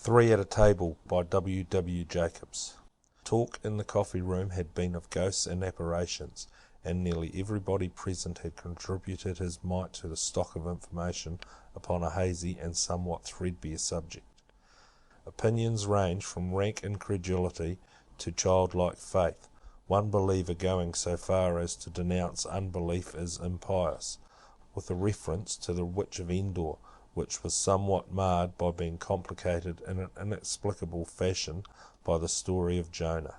Three at a Table by W. W. Jacobs. Talk in the coffee room had been of ghosts and apparitions, and nearly everybody present had contributed his mite to the stock of information upon a hazy and somewhat threadbare subject. Opinions ranged from rank incredulity to childlike faith, one believer going so far as to denounce unbelief as impious, with a reference to the Witch of Endor, which was somewhat marred by being complicated in an inexplicable fashion by the story of Jonah.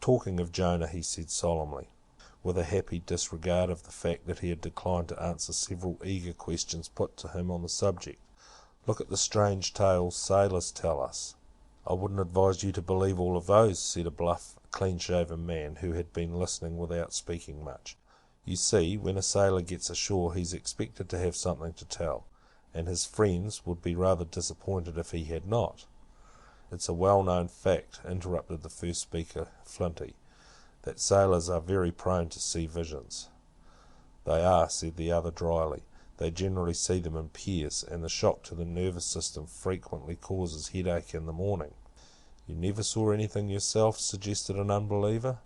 Talking of Jonah, he said solemnly, with a happy disregard of the fact that he had declined to answer several eager questions put to him on the subject, look at the strange tales sailors tell us. I wouldn't advise you to believe all of those, said a bluff, clean-shaven man who had been listening without speaking much. You see, when a sailor gets ashore he's expected to have something to tell, and his friends would be rather disappointed if he had not. It's a well-known fact, interrupted the first speaker, Flinty, that sailors are very prone to see visions. They are, said the other dryly. They generally see them in pairs, and the shock to the nervous system frequently causes headache in the morning. You never saw anything yourself, suggested an unbeliever.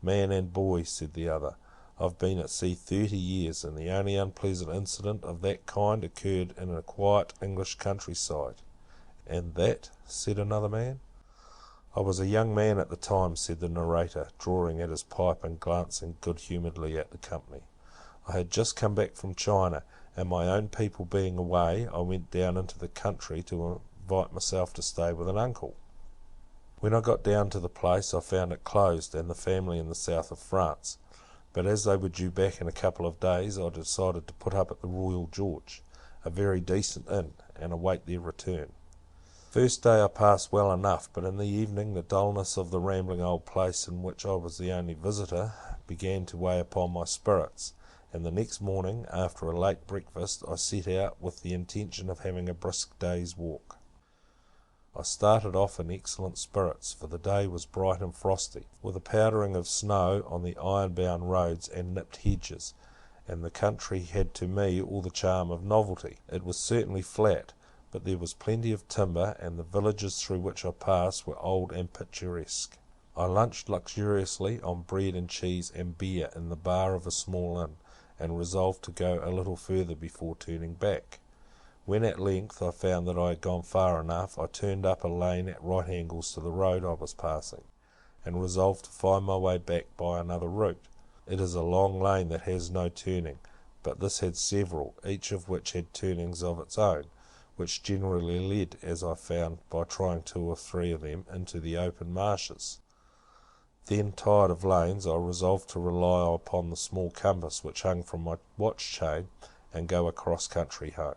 Man and boy, said the other. I've been at sea 30 years, and the only unpleasant incident of that kind occurred in a quiet English countryside. And that? Said another man. I was a young man at the time, said the narrator, drawing at his pipe and glancing good-humouredly at the company. I had just come back from China, and my own people being away, I went down into the country to invite myself to stay with an uncle. When I got down to the place, I found it closed, and the family in the south of France. But as they were due back in a couple of days, I decided to put up at the Royal George, a very decent inn, and await their return. First day I passed well enough, but in the evening the dullness of the rambling old place in which I was the only visitor began to weigh upon my spirits, and the next morning, after a late breakfast, I set out with the intention of having a brisk day's walk. I started off in excellent spirits, for the day was bright and frosty, with a powdering of snow on the iron-bound roads and nipped hedges, and the country had to me all the charm of novelty. It was certainly flat, but there was plenty of timber, and the villages through which I passed were old and picturesque. I lunched luxuriously on bread and cheese and beer in the bar of a small inn, and resolved to go a little further before turning back. When at length I found that I had gone far enough, I turned up a lane at right angles to the road I was passing, and resolved to find my way back by another route. It is a long lane that has no turning, but this had several, each of which had turnings of its own, which generally led, as I found by trying 2 or 3 of them, into the open marshes. Then, tired of lanes, I resolved to rely upon the small compass which hung from my watch-chain, and go across country home.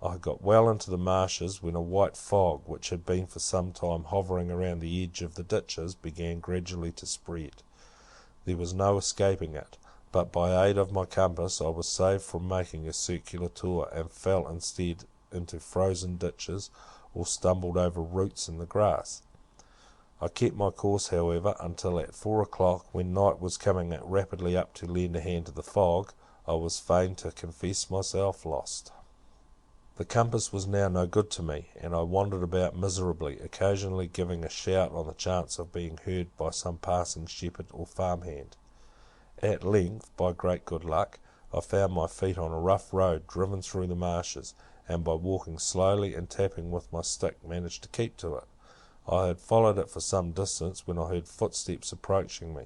I had got well into the marshes when a white fog, which had been for some time hovering around the edge of the ditches, began gradually to spread. There was no escaping it, but by aid of my compass I was saved from making a circular tour, and fell instead into frozen ditches, or stumbled over roots in the grass. I kept my course, however, until at 4 o'clock, when night was coming rapidly up to lend a hand to the fog, I was fain to confess myself lost. The compass was now no good to me, and I wandered about miserably, occasionally giving a shout on the chance of being heard by some passing shepherd or farmhand. At length, by great good luck, I found my feet on a rough road driven through the marshes, and by walking slowly and tapping with my stick managed to keep to it. I had followed it for some distance when I heard footsteps approaching me.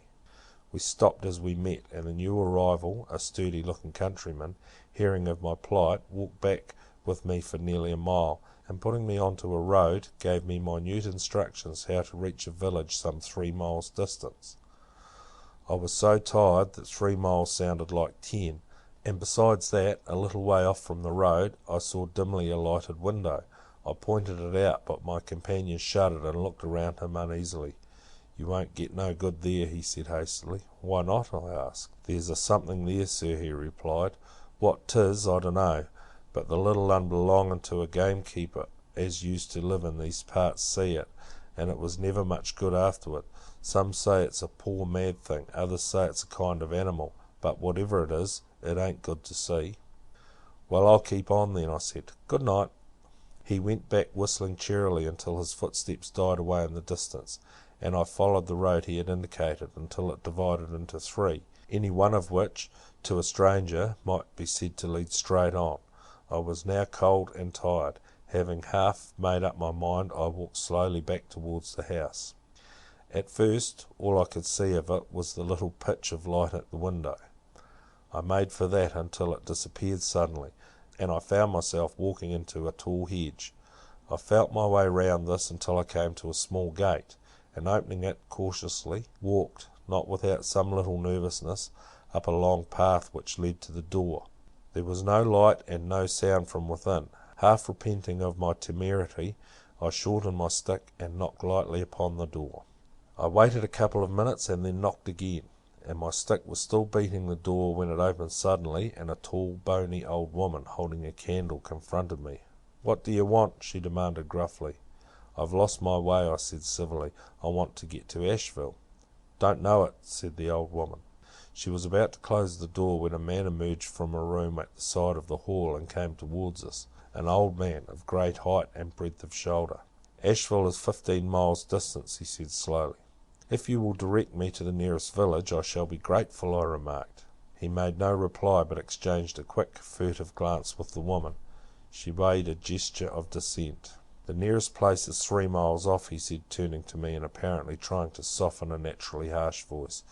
We stopped as we met, and the new arrival, a sturdy-looking countryman, hearing of my plight, walked back with me for nearly a mile, and putting me on to a road, gave me minute instructions how to reach a village some 3 miles distance. I was so tired that 3 miles sounded like 10, and besides that, a little way off from the road, I saw dimly a lighted window. I pointed it out, but my companion shuddered and looked around him uneasily. You won't get no good there, he said hastily. Why not? I asked. There's a something there, sir, he replied. What 'tis, I dunno, but the little un belonging to a gamekeeper as used to live in these parts see it, and it was never much good afterward. Some say it's a poor mad thing, others say it's a kind of animal, but whatever it is, it ain't good to see. Well, I'll keep on then, I said. Good night. He went back whistling cheerily until his footsteps died away in the distance, and I followed the road he had indicated until it divided into three, any one of which, to a stranger, might be said to lead straight on. I was now cold and tired. Having half made up my mind, I walked slowly back towards the house. At first, all I could see of it was the little pitch of light at the window. I made for that until it disappeared suddenly, and I found myself walking into a tall hedge. I felt my way round this until I came to a small gate, and opening it cautiously, walked, not without some little nervousness, up a long path which led to the door. There was no light and no sound from within. Half repenting of my temerity, I shortened my stick and knocked lightly upon the door. I waited a couple of minutes and then knocked again, and my stick was still beating the door when it opened suddenly, and a tall, bony old woman, holding a candle, confronted me. "What do you want?" she demanded gruffly. "I've lost my way," I said civilly. "I want to get to Asheville." "Don't know it," said the old woman. She was about to close the door when a man emerged from a room at the side of the hall and came towards us, an old man of great height and breadth of shoulder. "Asheville is 15 miles distant," he said slowly. "If you will direct me to the nearest village, I shall be grateful," I remarked. He made no reply, but exchanged a quick, furtive glance with the woman. She made a gesture of dissent. "The nearest place is 3 miles off," he said, turning to me and apparently trying to soften a naturally harsh voice.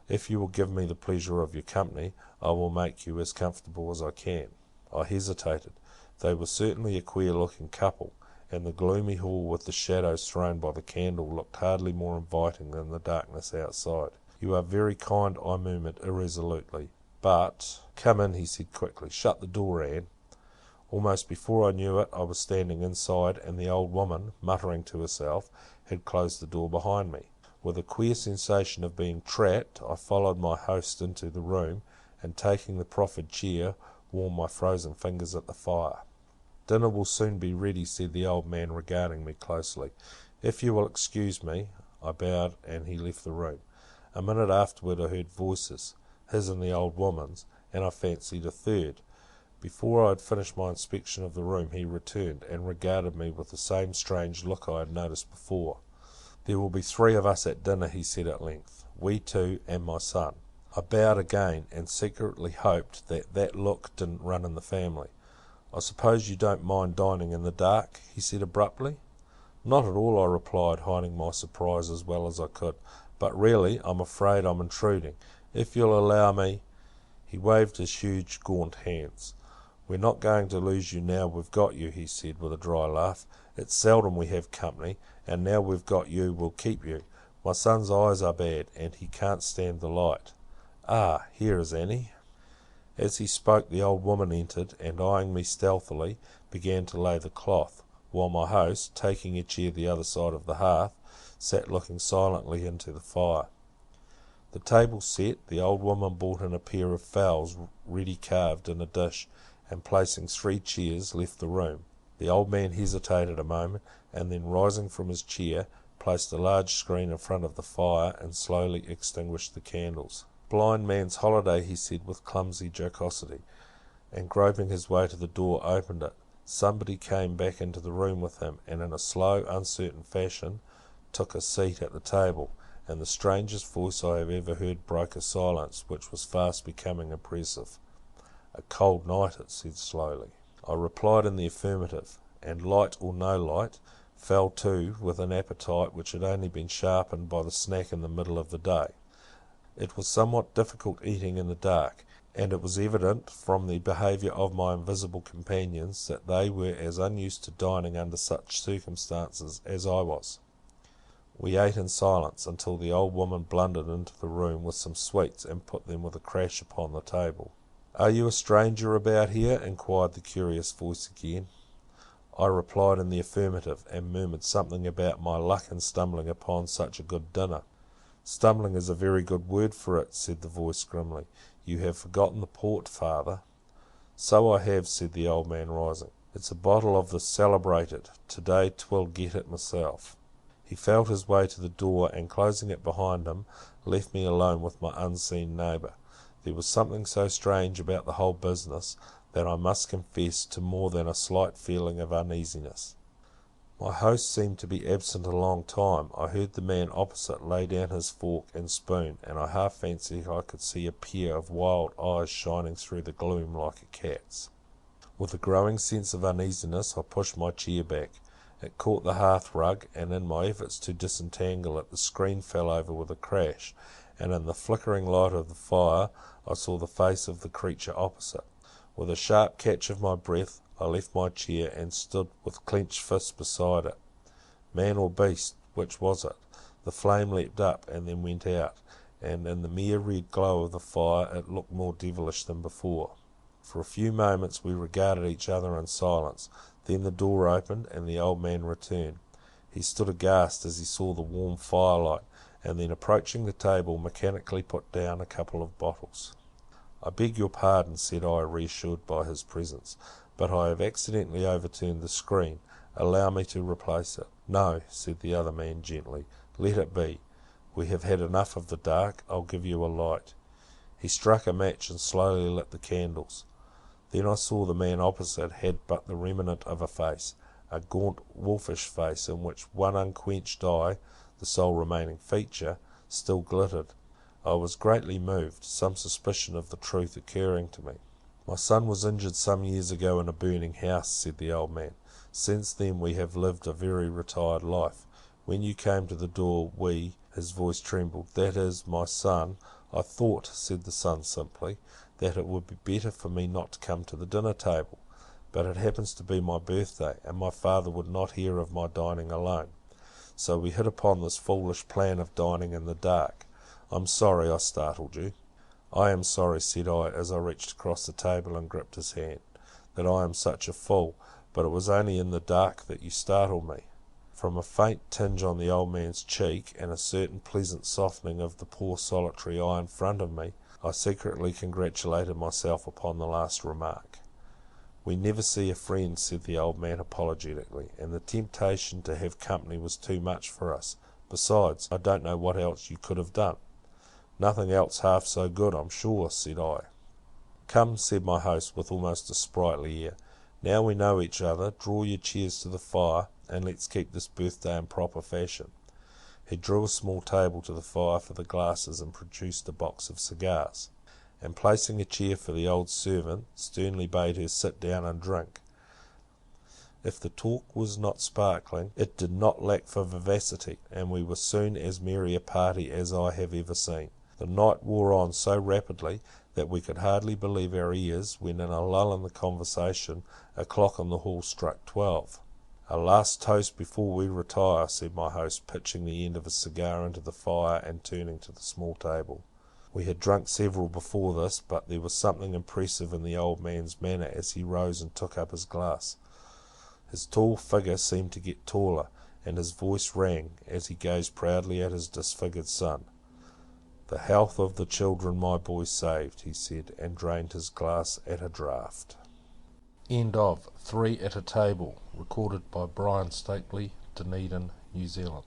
"If you will give me the pleasure of your company, I will make you as comfortable as I can." I hesitated. They were certainly a queer-looking couple, and the gloomy hall with the shadows thrown by the candle looked hardly more inviting than the darkness outside. "You are very kind," I murmured irresolutely, "but—" "Come in," he said quickly. "Shut the door, Anne." Almost before I knew it, I was standing inside, and the old woman, muttering to herself, had closed the door behind me. With a queer sensation of being trapped, I followed my host into the room, and taking the proffered chair, warmed my frozen fingers at the fire. "Dinner will soon be ready," said the old man, regarding me closely. "If you will excuse me." I bowed, and he left the room. A minute afterward I heard voices, his and the old woman's, and I fancied a third. Before I had finished my inspection of the room, he returned, and regarded me with the same strange look I had noticed before. "There will be 3 of us at dinner," he said at length. "We 2 and my son." I bowed again, and secretly hoped that look didn't run in the family. "I suppose you don't mind dining in the dark?" he said abruptly. "Not at all," I replied, hiding my surprise as well as I could. "But really, I'm afraid I'm intruding. If you'll allow me—" He waved his huge, gaunt hands. "We're not going to lose you now we've got you," he said with a dry laugh. "It's seldom we have company, and now we've got you we'll keep you. My son's eyes are bad, and he can't stand the light. Ah, here is Annie." As he spoke, the old woman entered, and eyeing me stealthily, began to lay the cloth, while my host, taking a chair the other side of the hearth, sat looking silently into the fire. The table set, the old woman brought in a pair of fowls ready carved in a dish, and placing 3 chairs, left the room. The old man hesitated a moment, and then rising from his chair, placed a large screen in front of the fire, and slowly extinguished the candles. "Blind man's holiday," he said with clumsy jocosity, and groping his way to the door, opened it. Somebody came back into the room with him, and in a slow, uncertain fashion, took a seat at the table, and the strangest voice I have ever heard broke a silence which was fast becoming oppressive. "A cold night," it said slowly. I replied in the affirmative, and, light or no light, fell to with an appetite which had only been sharpened by the snack in the middle of the day. It was somewhat difficult eating in the dark, and it was evident from the behaviour of my invisible companions that they were as unused to dining under such circumstances as I was. We ate in silence until the old woman blundered into the room with some sweets and put them with a crash upon the table. "Are you a stranger about here?" inquired the curious voice again. I replied in the affirmative, and murmured something about my luck in stumbling upon such a good dinner. "Stumbling is a very good word for it," said the voice grimly. "You have forgotten the port, father." "So I have," said the old man, rising. "It's a bottle of the celebrated. To-day 'twill get it myself." He felt his way to the door, and closing it behind him, left me alone with my unseen neighbour. There was something so strange about the whole business, that I must confess to more than a slight feeling of uneasiness. My host seemed to be absent a long time. I heard the man opposite lay down his fork and spoon, and I half fancied I could see a pair of wild eyes shining through the gloom like a cat's. With a growing sense of uneasiness, I pushed my chair back. It caught the hearth-rug, and in my efforts to disentangle it, the screen fell over with a crash, and in the flickering light of the fire I saw the face of the creature opposite. With a sharp catch of my breath, I left my chair and stood with clenched fists beside it. Man or beast, which was it? The flame leapt up and then went out, and in the mere red glow of the fire it looked more devilish than before. For a few moments we regarded each other in silence. Then the door opened and the old man returned. He stood aghast as he saw the warm firelight, and then approaching the table mechanically put down a couple of bottles. "I beg your pardon," said I, reassured by his presence, "but I have accidentally overturned the screen. Allow me to replace it." "No," said the other man gently, "let it be. We have had enough of the dark. I'll give you a light." He struck a match and slowly lit the candles. Then I saw the man opposite had but the remnant of a face, a gaunt, wolfish face in which one unquenched eye, the sole remaining feature, still glittered. I was greatly moved, some suspicion of the truth occurring to me. "My son was injured some years ago in a burning house," said the old man. "Since then we have lived a very retired life. When you came to the door his voice trembled, "that is, my son, I thought," said the son simply, "that it would be better for me not to come to the dinner table. But it happens to be my birthday, and my father would not hear of my dining alone. So we hit upon this foolish plan of dining in the dark. I'm sorry I startled you." "I am sorry," said I, as I reached across the table and gripped his hand, "that I am such a fool, but it was only in the dark that you startled me." From a faint tinge on the old man's cheek, and a certain pleasant softening of the poor solitary eye in front of me, I secretly congratulated myself upon the last remark. "We never see a friend," said the old man apologetically, "and the temptation to have company was too much for us. Besides, I don't know what else you could have done." "Nothing else half so good, I'm sure," said I. "Come," said my host with almost a sprightly air, "now we know each other, draw your chairs to the fire, and let's keep this birthday in proper fashion." He drew a small table to the fire for the glasses and produced a box of cigars, and placing a chair for the old servant, sternly bade her sit down and drink. If the talk was not sparkling, it did not lack for vivacity, and we were soon as merry a party as I have ever seen. The night wore on so rapidly that we could hardly believe our ears when, in a lull in the conversation, a clock on the hall struck 12. "A last toast before we retire," said my host, pitching the end of his cigar into the fire and turning to the small table. We had drunk several before this, but there was something impressive in the old man's manner as he rose and took up his glass. His tall figure seemed to get taller, and his voice rang, as he gazed proudly at his disfigured son. "The health of the children my boy saved," he said, and drained his glass at a draught. End of Three at a Table, recorded by Brian Stapley, Dunedin, New Zealand.